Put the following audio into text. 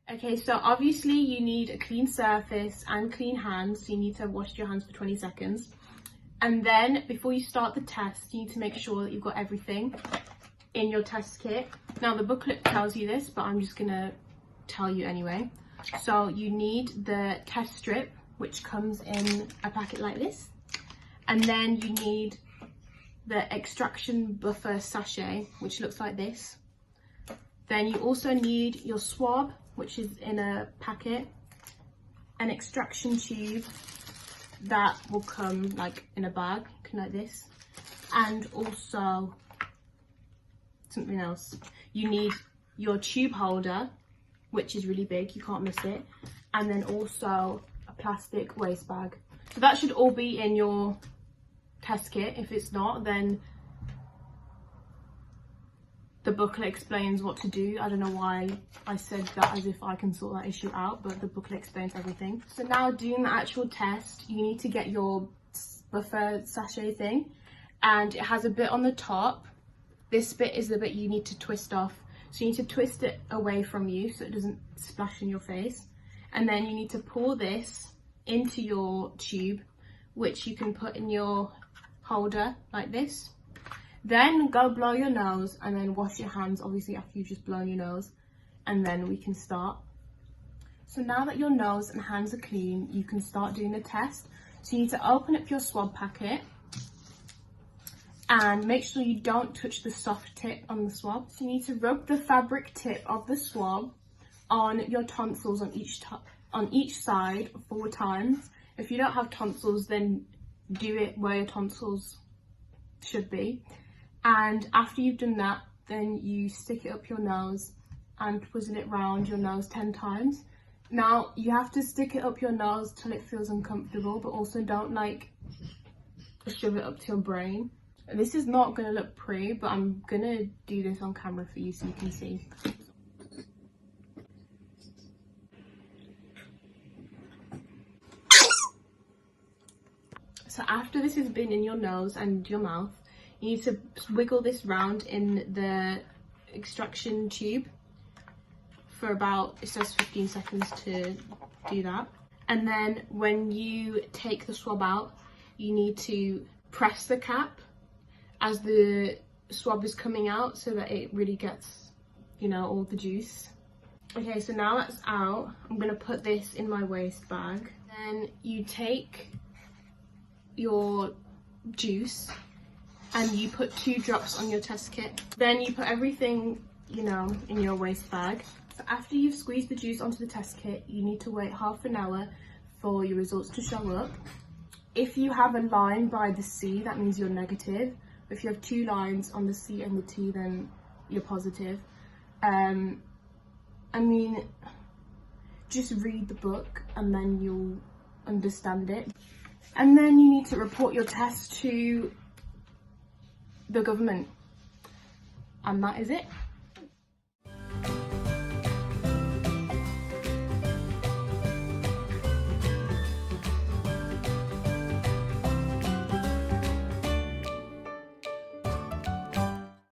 Okay, so obviously you need a clean surface and clean hands, so you need to wash your hands for 20 seconds. And then before you start the test, you need to make sure that you've got everything in your test kit. Now the booklet tells you this, but I'm just gonna tell you anyway. So you need the test strip, which comes in a packet like this. And then you need the extraction buffer sachet, which looks like this. Then you also need your swab, which is in a packet, an extraction tube that will come like in a bag, like this, and also something else. You need your tube holder, which is really big, you can't miss it, and then also a plastic waste bag. So that should all be in your test kit. If it's not, then the booklet explains what to do. I don't know why I said that as if I can sort that issue out, but the booklet explains everything. So now doing the actual test, you need to get your buffer sachet thing, and it has a bit on the top. This bit is the bit you need to twist off. So you need to twist it away from you so it doesn't splash in your face. And then you need to pour this into your tube, which you can put in your holder like this. Then go blow your nose and then wash your hands, obviously after you've just blown your nose, and then we can start. So now that your nose and hands are clean, you can start doing the test. So you need to open up your swab packet and make sure you don't touch the soft tip on the swab. So you need to rub the fabric tip of the swab on your tonsils on each side 4 times. If you don't have tonsils, then do it where your tonsils should be. And after you've done that, then you stick it up your nose and twizzle it round your nose 10 times. Now you have to stick it up your nose till it feels uncomfortable, but also don't like shove it up to your brain. This is not gonna look pretty, but I'm gonna do this on camera for you so you can see. So after this has been in your nose and your mouth, you need to wiggle this round in the extraction tube for about, it says 15 seconds to do that. And then when you take the swab out, you need to press the cap as the swab is coming out so that it really gets, you know, all the juice. Okay, so now that's out, I'm gonna put this in my waste bag. Then you take your juice and you put 2 drops on your test kit. Then you put everything, you know, in your waste bag. So after you've squeezed the juice onto the test kit, you need to wait half an hour for your results to show up. If you have a line by the C, that means you're negative. If you have 2 lines on the C and the T, then you're positive. I mean, just read the book and then you'll understand it. And then you need to report your test to the government. And that is it.